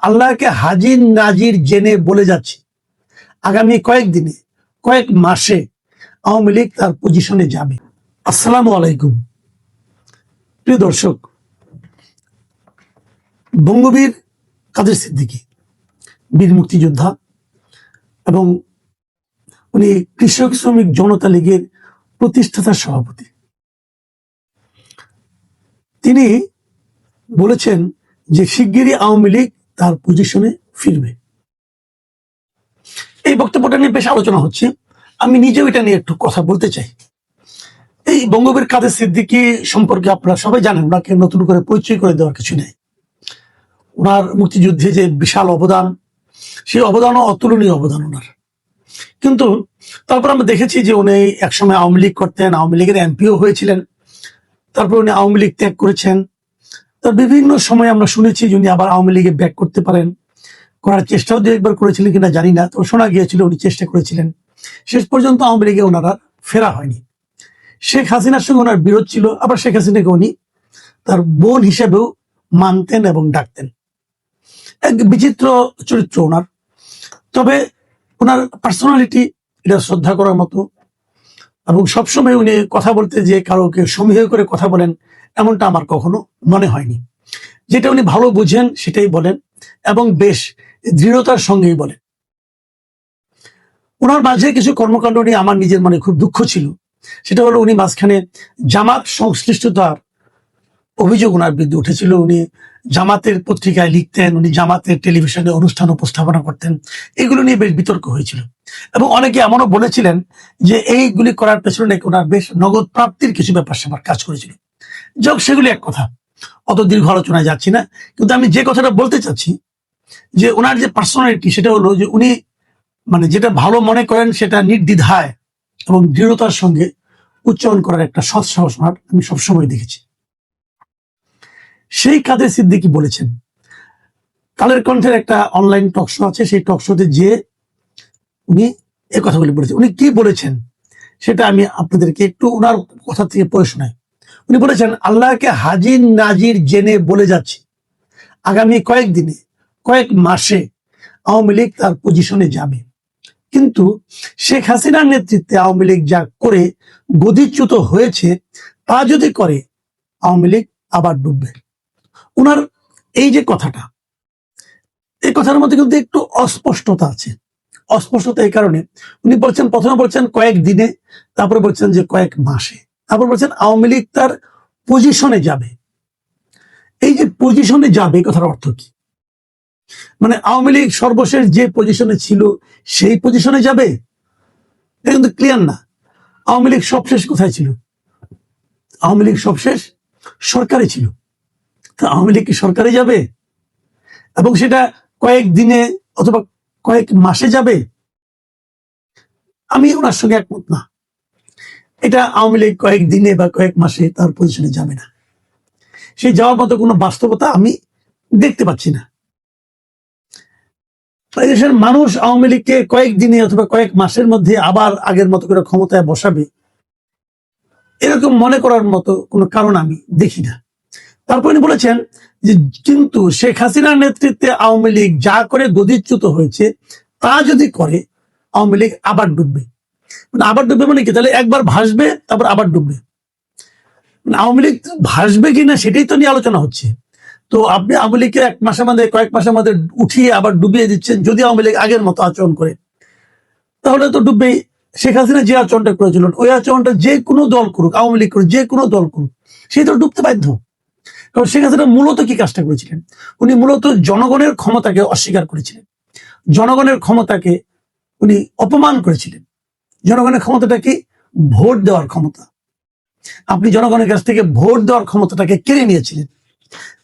আল্লাহকে হাজির নাজির জেনে বলে যাচ্ছি, আগামী কয়েকদিনে, কয়েক মাসে আওয়ামী লীগ তার পজিশনে যাবে। আসসালামু আলাইকুম প্রিয় দর্শক, বঙ্গবীর কাদের সিদ্দিকী বীর মুক্তিযোদ্ধা এবং উনি কৃষক শ্রমিক জনতা লীগের প্রতিষ্ঠাতা সভাপতি। তিনি বলেছেন যে শিগগিরই আওয়ামী লীগ তার পজিশনে ফিরবে। এই বক্তব্যটা নিয়ে বেশ আলোচনা হচ্ছে, আমি নিজেও এটা নিয়ে একটু কথা বলতে চাই। এই বঙ্গবীর কাদের সিদ্দিকী সম্পর্কে আপনারা সবাই জানেন, ওনাকে নতুন করে পরিচয় করে দেওয়ার কিছু নেই। ওনার মুক্তিযুদ্ধে যে বিশাল অবদান, সেই অবদানও অতুলনীয় অবদান ওনার। কিন্তু তারপর আমরা দেখেছি যে উনি একসময় আওয়ামী লীগ করতেন, আওয়ামী লীগের এমপিও হয়েছিলেন, তারপর উনি আওয়ামী লীগ ত্যাগ করেছেন। তার বিভিন্ন সময় আমরা শুনেছি যে উনি আবার আওয়ামী লীগে ব্যাক করতে পারেন, করার চেষ্টাও দু একবার করেছিলেন কিনা জানি না, তো শোনা গিয়েছিল উনি চেষ্টা করেছিলেন। শেষ পর্যন্ত আওয়ামী লীগে ওনারা ফেরা হয়নি। শেখ হাসিনার সঙ্গে ওনার বিরোধ ছিল, আবার শেখ হাসিনাকে উনি তার বোন হিসেবেও মানতেন এবং ডাকতেন। এক বিচিত্র চরিত্র ওনার, তবে ওনার পার্সোনালিটি এটা শ্রদ্ধা করার মতো। এবং সবসময় উনি কথা বলতে যে কারোকে সমীহ করে কথা বলেন, এমনটা আমার কখনো মনে হয়নি। যেটা উনি ভালো বুঝেন সেটাই বলেন এবং বেশ দৃঢ়তার সঙ্গেই বলেন। ওনার মাঝে কিছু কর্মকাণ্ড নিয়ে আমার নিজের মনে খুব দুঃখ ছিল। সেটা হলো উনি মাঝখানে জামাত সংশ্লিষ্টতার অভিযোগ ওনার বিরুদ্ধে উঠেছিল। উনি জামাতের পত্রিকায় লিখতেন, উনি জামাতের টেলিভিশনে অনুষ্ঠান উপস্থাপনা করতেন, এগুলো নিয়ে বেশ বিতর্ক হয়েছিল। এবং অনেকে এমনও বলেছিলেন যে এইগুলি করার পেছনে নাকি ওনার বেশ নগদ প্রাপ্তির কিছু ব্যাপার স্যাপার কাজ করেছিল। যাক, সেগুলি এক কথা, অত দীর্ঘ আলোচনায় যাচ্ছি না। কিন্তু আমি যে কথাটা বলতে চাচ্ছি যে ওনার যে পার্সোনালিটি, সেটা হলো যে উনি মানে যেটা ভালো মনে করেন সেটা নির্দ্বিধায় এবং দৃঢ়তার সঙ্গে উচ্চারণ করার একটা সৎ সাহস ওনার আমি সবসময় দেখেছি। সেই কাদের সিদ্দিকী বলেছেন, কালের কণ্ঠের একটা অনলাইন টক শো আছে, সেই টক শোতে যে উনি এই কথাগুলি বলেছেন। উনি কি বলেছেন সেটা আমি আপনাদেরকে একটু ওনার কথা থেকে পড়ে শোনাই। উনি বলেছেন, আল্লাহকে হাজির নাজির জেনে বলে যাচ্ছি, আগামী কয়েকদিনে, কয়েক মাসে আওয়ামী লীগ তার পজিশনে যাবে। কিন্তু শেখ হাসিনার নেতৃত্বে আওয়ামী লীগ যা করে গদিচ্যুত হয়েছে, তা যদি করে আওয়ামী লীগ আবার ডুববে। উনার এই যে কথাটা, এই কথার মধ্যে কিন্তু একটু অস্পষ্টতা আছে। অস্পষ্টতা এই কারণে, উনি বলছেন, প্রথমে বলছেন কয়েক দিনে, তারপরে বলছেন যে কয়েক মাসে, তারপর বলছেন আওয়ামী লীগ তার পজিশনে যাবে। এই যে পজিশনে যাবে, কথার অর্থ কি? মানে আওয়ামী লীগ সর্বশেষ যে পজিশনে ছিল সেই পজিশনে যাবে? এটা কিন্তু ক্লিয়ার না। আওয়ামী লীগ সবশেষ কোথায় ছিল? আওয়ামী লীগ সবশেষ সরকারে ছিল। তা আওয়ামী লীগ কি সরকারে যাবে? এবং সেটা কয়েক দিনে অথবা কয়েক মাসে যাবে? আমি ওনার সঙ্গে একমত না। এটা আওয়ামী লীগ কয়েক দিনে বা কয়েক মাসে তার পজিশনে যাবে না। সেই যাওয়ার মতো কোনো বাস্তবতা আমি দেখতে পাচ্ছি না। দেশের মানুষ আওয়ামী লীগকে কয়েক দিনে অথবা কয়েক মাসের মধ্যে আবার আগের মতো করে ক্ষমতায় বসাবে, এরকম মনে করার মতো কোনো কারণ আমি দেখি না। তারপর উনি বলেছেন যে কিন্তু শেখ হাসিনার নেতৃত্বে আওয়ামী লীগ যা করে গদিচ্যুত হয়েছে, তা যদি করে আওয়ামী লীগ আবার ডুববে। মানে আবার ডুববে মানে কি? তাহলে একবার ভাসবে তারপর আবার ডুববে। মানে আওয়ামী লীগ ভাসবে কিনা সেটাই তো নিয়ে আলোচনা হচ্ছে। তো আপনি আওয়ামী লীগকে এক মাসের মধ্যে, কয়েক মাসের মধ্যে উঠিয়ে আবার ডুবিয়ে দিচ্ছেন। যদি আওয়ামী লীগ আগের মতো আচরণ করে তাহলে তো ডুববেই। শেখ হাসিনা যে আচরণটা করেছিলেন, ওই আচরণটা যে কোনো দল করুক, আওয়ামী লীগ করুক, যে কোনো দল করুক, সেই তো ডুবতে বাধ্য। কারণ শেখ হাসিনা মূলত কি কাজটা করেছিলেন? উনি মূলত জনগণের ক্ষমতাকে অস্বীকার করেছিলেন, জনগণের ক্ষমতাকে উনি অপমান করেছিলেন। জনগণের ক্ষমতাটা কি? ভোট দেওয়ার ক্ষমতা। আপনি জনগণের কাছ থেকে ভোট দেওয়ার ক্ষমতাটাকে কেড়ে নিয়েছিলেন।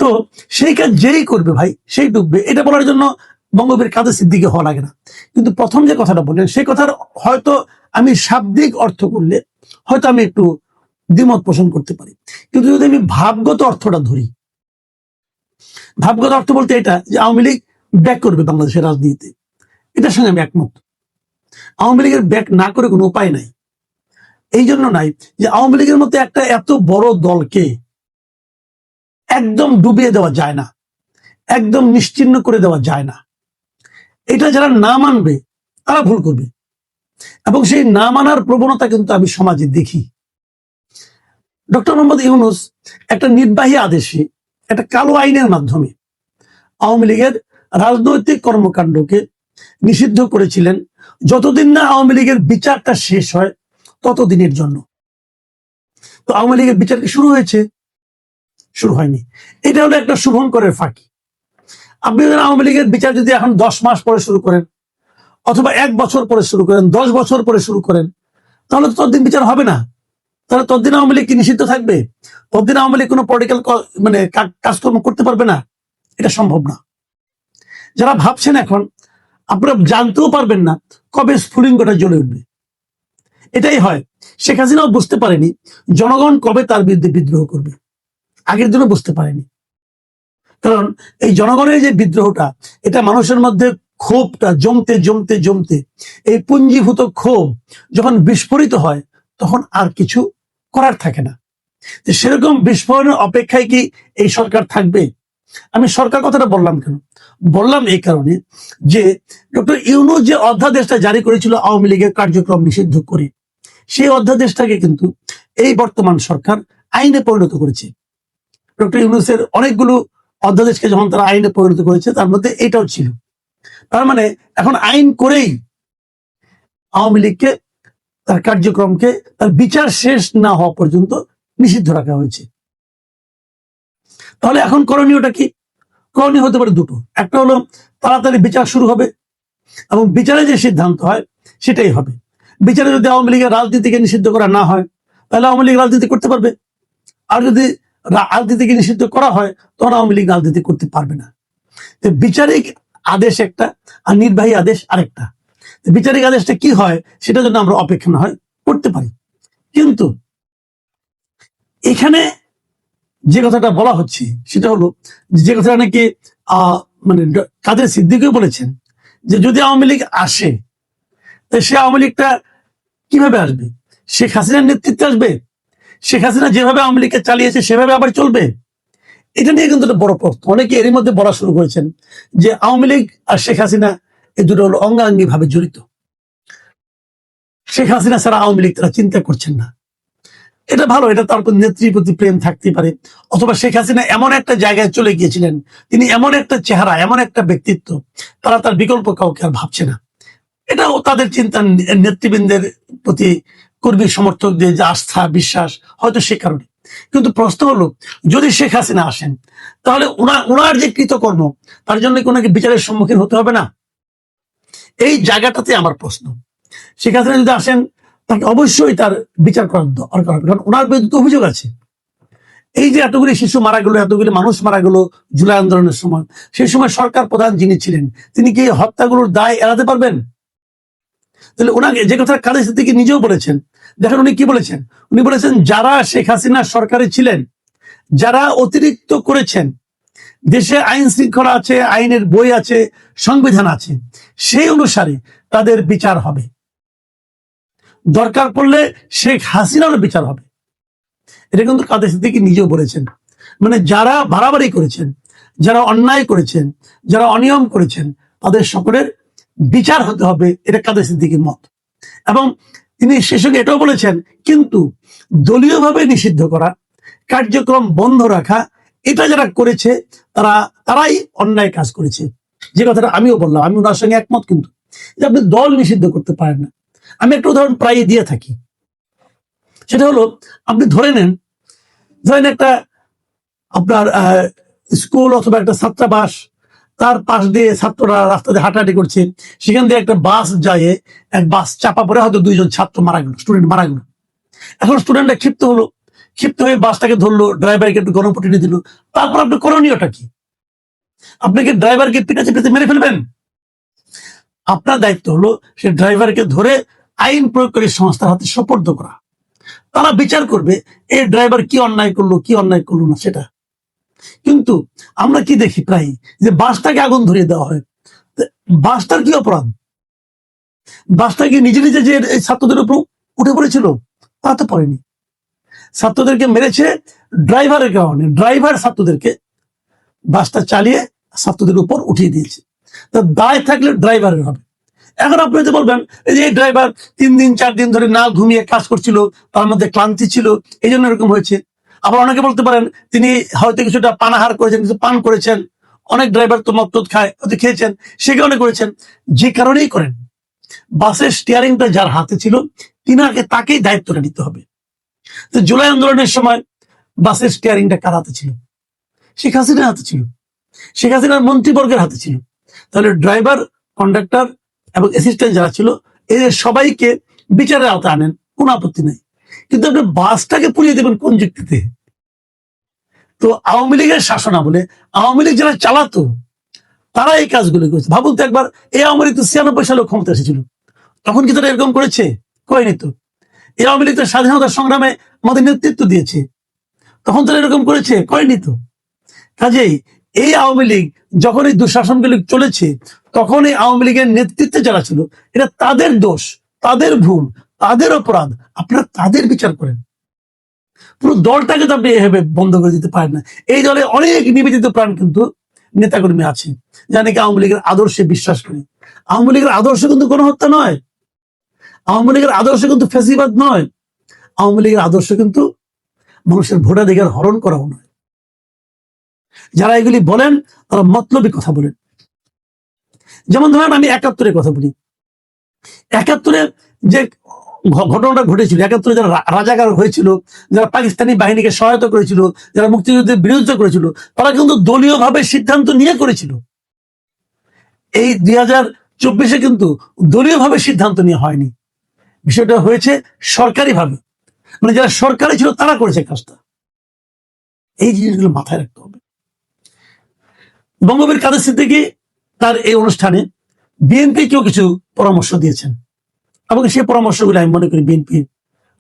তো সেই কাজ যেই করবে ভাই, সেই ডুববে। এটা বলার জন্য বঙ্গবীর কাদের সিদ্দিকী হওয়া লাগে না। কিন্তু প্রথম যে কথাটা বললেন, সেই কথার হয়তো আমি শাব্দিক অর্থ করলে হয়তো আমি একটু দ্বিমত পোষণ করতে পারি। কিন্তু যদি আমি ভাবগত অর্থটা ধরি, ভাবগত অর্থ বলতে এটা যে আওয়ামী লীগ ব্যাক করবে বাংলাদেশের রাজনীতিতে, এটার সঙ্গে আমি একমত। আওয়ামী লীগের ব্যাক না করে কোনো উপায় নাই। এই জন্য নাই যে আওয়ামী লীগের মতো একটা এত বড় দলকে একদম ডুবিয়ে দেওয়া যায় না। একদম নিশ্চিহ্ন করে দেওয়া যায় না। এটা যারা না মানবে তারা ভুল করবে, এবং সেই না মানার প্রবণতা কিন্তু আমি সমাজে দেখি। ডক্টর মোহাম্মদ ইউনূস একটা নির্বাহী আদেশে, একটা কালো আইনের মাধ্যমে আওয়ামী লীগের রাজনৈতিক কর্মকাণ্ডকে নিষিদ্ধ করেছিলেন যতদিন না আওয়ামী লীগের বিচারটা শেষ হয় ততদিনের জন্য। তো আওয়ামী লীগের বিচার কি শুরু হয়েছে? শুরু হয়নি। এটা হলো একটা শুভঙ্করের ফাঁকি। আপনি যদি আওয়ামী লীগের বিচার যদি এখন 10 মাস পরে শুরু করেন, অথবা 1 বছর পরে শুরু করেন, 10 বছর পরে শুরু করেন, তাহলে তো ততদিন বিচার হবে না। তাহলে ততদিন আওয়ামী লীগ কি নিষিদ্ধ থাকবে? ততদিন আওয়ামী লীগ কোনো পলিটিক্যাল মানে কাজকর্ম করতে পারবে না? এটা সম্ভব না। যারা ভাবছেন এখন, আপনারা জানতেও পারবেন না কবে স্ফুলিঙ্গটা জ্বলে উঠবে। এটাই হয়। শেখ হাসিনাও বুঝতে পারেনি জনগণ কবে তার বিরুদ্ধে বিদ্রোহ করবে, আগের দিনও বুঝতে পারেনি। কারণ এই জনগণের যে বিদ্রোহটা, এটা মানুষের মধ্যে ক্ষোভটা জমতে জমতে জমতে, এই পুঞ্জীভূত ক্ষোভ যখন বিস্ফোরিত হয় তখন আর কিছু করার থাকে না। সেরকম বিস্ফোরণের অপেক্ষায় কি এই সরকার থাকবে? আমি সরকার কথাটা বললাম কেন? বললাম এই কারণে যে ডক্টর ইউনূস যে অধ্যাদেশটা জারি করেছিল আওয়ামী লীগের কার্যক্রম নিষিদ্ধ করে, সেই অধ্যাদেশটাকে কিন্তু এই বর্তমান সরকার আইনে পরিণত করেছে। ডক্টর ইউনূসের অনেকগুলো অধ্যাদেশকে যখন তারা আইনে পরিণত করেছে, তার মধ্যে এটাও ছিল। তার মানে এখন আইন করেই আওয়ামী লীগকে, তার কার্যক্রমকে, তার বিচার শেষ না হওয়া পর্যন্ত নিষিদ্ধ রাখা হয়েছে। তাহলে এখন করণীয়টা কি? করণীয় হতে পারে দুটো। একটা হলো তাড়াতাড়ি বিচার শুরু হবে, এবং বিচারে যে সিদ্ধান্ত হয় সেটাই হবে। বিচারে যদি আওয়ামী লীগের রাজনীতিকে নিষিদ্ধ করা না হয়, তাহলে আওয়ামী লীগ রাজনীতি করতে পারবে। আর যদি রাজনীতিকে নিষিদ্ধ করা হয়, তখন আওয়ামী লীগ রাজনীতি করতে পারবে না। বিচারিক আদেশ একটা, আর নির্বাহী আদেশ আরেকটা। বিচারিক আদেশটা কি হয় সেটা জন্য আমরা অপেক্ষা না হয় করতে পারি। কিন্তু এখানে যে কথাটা বলা হচ্ছে সেটা হলো, যে কথাটা নাকি মানে কাদের সিদ্দিকীও বলেছেন, যে যদি আওয়ামী লীগ আসে, তাই সে আওয়ামী লীগটা কিভাবে আসবে? শেখ হাসিনার নেতৃত্বে আসবে? শেখ হাসিনা যেভাবে আওয়ামী লীগকে চালিয়েছে সেভাবে আবার চলবে? এটা নিয়ে কিন্তু একটা বড় প্রশ্ন। অনেকে এরই মধ্যে বলা শুরু করেছেন যে আওয়ামী লীগ আর শেখ হাসিনা এই দুটো হলো অঙ্গাঙ্গি ভাবে জড়িত। শেখ হাসিনা ছাড়া আওয়ামী লীগ তারা চিন্তা করছেন না। এটা ভালো, এটা তার নেত্রীর প্রতি প্রেম থাকতে পারে, অথবা শেখ হাসিনা এমন একটা জায়গায় চলে গিয়েছিলেন, তিনি এমন একটা চেহারা, এমন একটা ব্যক্তিত্ব, তারা তার বিকল্প কাউকে আর ভাবছে না। এটাও তাদের চিন্তা, নেতৃবৃন্দের প্রতি কর্মী সমর্থকদের যে আস্থা বিশ্বাস, হয়তো সে কারণে। কিন্তু প্রশ্ন হলো, যদি শেখ হাসিনা আসেন, তাহলে ওনার যে কৃতকর্ম, তার জন্য কি ওনাকে বিচারের সম্মুখীন হতে হবে না? এই জায়গাটাতে আমার প্রশ্ন। শেখ হাসিনা যদি আসেন, তাকে অবশ্যই তার বিচার করার দরকার হবে, কারণ ওনার বিরুদ্ধে অভিযোগ আছে। এই যে এতগুলি শিশু মারা গেল, এতগুলি মানুষ মারা গেল জুলাই আন্দোলনের সময়, সেই সময় সরকার প্রধান যিনি ছিলেন, তিনি কি হত্যাগুলোর দায় এড়াতে পারবেন? তাহলে ওনাকে, যে কথা কাদের সিদ্দিকী নিজেও বলেছেন, দেখেন উনি কি বলেছেন। উনি বলেছেন, যারা শেখ হাসিনা সরকারে ছিলেন, যারা অতিরিক্ত করেছেন, দেশে আইন শৃঙ্খলা আছে, আইনের বই আছে, সংবিধান আছে, সেই অনুসারে তাদের বিচার হবে। দরকার পড়লে শেখ হাসিনারও বিচার হবে। এটা কিন্তু কাদের সিদ্দিকী নিজেও বলেছেন। মানে যারা বাড়াবাড়ি করেছেন, যারা অন্যায় করেছেন, যারা অনিয়ম করেছেন, তাদের সকলের বিচার হতে হবে, এটা কাদের সিদ্দিকীর মত। এবং তিনি সেই সঙ্গে এটাও বলেছেন, কিন্তু দলীয়ভাবে নিষিদ্ধ করা, কার্যক্রম বন্ধ রাখা, এটা যারা করেছে তারাই অন্যায় কাজ করেছে। যে কথাটা আমিও বললাম, আমি ওনার সঙ্গে একমত। কিন্তু যে আপনি দল নিষিদ্ধ করতে পারেন না। আমি একটা উদাহরণ প্রায় দিয়ে থাকি, সেটা হলো, আপনি ধরেন একটা আপনার স্কুল অথবা একটা ছাত্রাবাস, তার পাশ দিয়ে ছাত্ররা রাস্তা দিয়ে হাঁটাহাঁটি করছে, সেখান দিয়ে একটা বাস যায়, এক বাস চাপা পড়ে হয়তো 2জন ছাত্র মারা গেল, স্টুডেন্ট মারা গেল। এখন স্টুডেন্টরা ক্ষিপ্ত হলো, ক্ষিপ্ত হয়ে বাসটাকে ধরলো, ড্রাইভারকে একটু গণপিটুনি দিল। তারপর আপনি করণীয়টা কি? আপনাকে ড্রাইভারকে পিটাতে পিটাতে মেরে ফেলবেন? আপনার দায়িত্ব হলো সে ড্রাইভারকে ধরে আইন প্রয়োগকারী সংস্থার হাতে সোপর্দ করা। তারা বিচার করবে এই ড্রাইভার কি অন্যায় করলো, কি অন্যায় করলো না সেটা। কিন্তু আমরা কি দেখি প্রায়, যে বাসটাকে আগুন ধরিয়ে দেওয়া হয়। বাসটার কি অপরাধ? বাসটা কি নিজে নিজে যে এই ছাত্রদের উপর উঠে পড়েছিল? তা তো পড়েনি। ছাত্রদেরকে মেরেছে ড্রাইভারের কারণে। ড্রাইভার ছাত্রদেরকে বাসটা চালিয়ে ছাত্রদের উপর উঠিয়ে দিয়েছে। তা দায় থাকলে ড্রাইভারের হবে। এখন আপনি যদি বলবেন এই যে ড্রাইভার 3 দিন 4 দিন ধরে না ঘুমিয়ে কাজ করছিল, তার মধ্যে ক্লান্তি ছিল, এই জন্য এরকম হয়েছে। আবার অনেকে বলতে পারেন তিনি হয়তো কিছুটা পানাহার করেছেন, কিছু পান করেছেন। অনেক ড্রাইভার তো মদ খায়, হয়তো খেয়েছেন, সে কারণে করেছেন। যে কারণেই করেন, বাসের স্টিয়ারিংটা যার হাতে ছিল তাকেই দায়িত্বটা নিতে হবে। তো জুলাই আন্দোলনের সময় বাসের স্টিয়ারিংটা কার হাতে ছিল? শেখ হাসিনার হাতে ছিল, শেখ হাসিনার মন্ত্রীবর্গের হাতে ছিল। তাহলে ড্রাইভার, কন্ডাক্টর এবং অ্যাসিস্ট্যান্ট যারা ছিল, এদের সবাইকে বিচারের আওতায় আনেন, কোনো আপত্তি নেই। কিন্তু আপনি বাসটাকে পুড়িয়ে দেবেন কোন যুক্তিতে? তো আওয়ামী লীগের শাসন আমলে আওয়ামী লীগ যারা চালাতো তারা এই কাজগুলো করেছে। ভাবুন তো একবার, এই আওয়ামী লীগ তো 96 সালে ক্ষমতা এসেছিল, তখন কি তারা এরকম করেছে? করেনি তো। এই আওয়ামী লীগ তো স্বাধীনতা সংগ্রামে আমাদের নেতৃত্ব দিয়েছে, তখন তারা এরকম করেছে? করেনি তো। কাজেই এই আওয়ামী লীগ যখন এই দুঃশাসনগুলি চলেছে, তখন এই আওয়ামী লীগের নেতৃত্বে যারা ছিল, এটা তাদের দোষ, তাদের ভুল, তাদের অপরাধ। আপনারা তাদের বিচার করেন। পুরো দলটাকে তো আপনি এভাবে বন্ধ করে দিতে পারেন না। এই দলে অনেক নিবেদিত প্রাণ কিন্তু নেতাকর্মী আছে, যারা নাকি আওয়ামী লীগের আদর্শে বিশ্বাস করে। আওয়ামী লীগের আদর্শ কিন্তু গণহত্যা নয়, আওয়ামী লীগের আদর্শ কিন্তু ফ্যাসিবাদ নয়, আওয়ামী লীগের আদর্শ কিন্তু মানুষের ভোটাধিকার হরণ করাও নয়। যারা এগুলি বলেন তারা মতলবী কথা বলেন। যেমন ধরেন আমি 71-এর কথা বলি। 71-এ যে ঘটনাটা ঘটেছিল, 71-এ যারা রাজাকার হয়েছিল, যারা পাকিস্তানি বাহিনীকে সহায়তা করেছিল, যারা মুক্তিযুদ্ধের বিরোধিতা করেছিল, তারা কিন্তু দলীয়ভাবে সিদ্ধান্ত নিয়ে করেছিল। এই 2024-এ কিন্তু দলীয়ভাবে সিদ্ধান্ত নিয়ে হয়নি, বিষয়টা হয়েছে সরকারিভাবে। মানে যারা সরকারি ছিল তারা করেছে কাজটা। এই জিনিসগুলো মাথায় রাখতে হবে। বঙ্গবীর কাদের সিদ্দিকী তার এই অনুষ্ঠানে বিএনপিকেও কিছু পরামর্শ দিয়েছেন, এবং সেই পরামর্শগুলো আমি মনে করি বিএনপি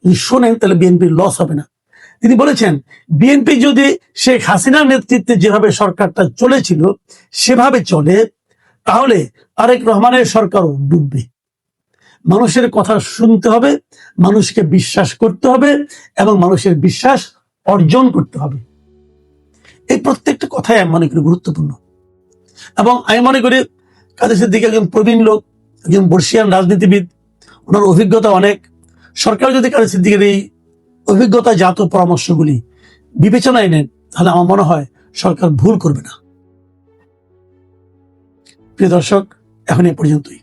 যদি শোনেন তাহলে বিএনপির লস হবে না। তিনি বলেছেন, বিএনপি যদি শেখ হাসিনার নেতৃত্বে যেভাবে সরকারটা চলেছিল সেভাবে চলে, তাহলে তারেক রহমানের সরকারও ডুববে। মানুষের কথা শুনতে হবে, মানুষকে বিশ্বাস করতে হবে, এবং মানুষের বিশ্বাস অর্জন করতে হবে। এই প্রত্যেকটা কথাই আমি মনে করি গুরুত্বপূর্ণ। এবং আমি মনে করি কাদের সিদ্দিকী একজন প্রবীণ লোক, একজন বর্ষিয়ান রাজনীতিবিদ, ওনার অভিজ্ঞতা অনেক। সরকার যদি কাদের সিদ্দিকীর এই অভিজ্ঞতাজাত পরামর্শগুলি বিবেচনায় নেন, তাহলে আমার মনে হয় সরকার ভুল করবে না। প্রিয় দর্শক, এখন এই পর্যন্তই।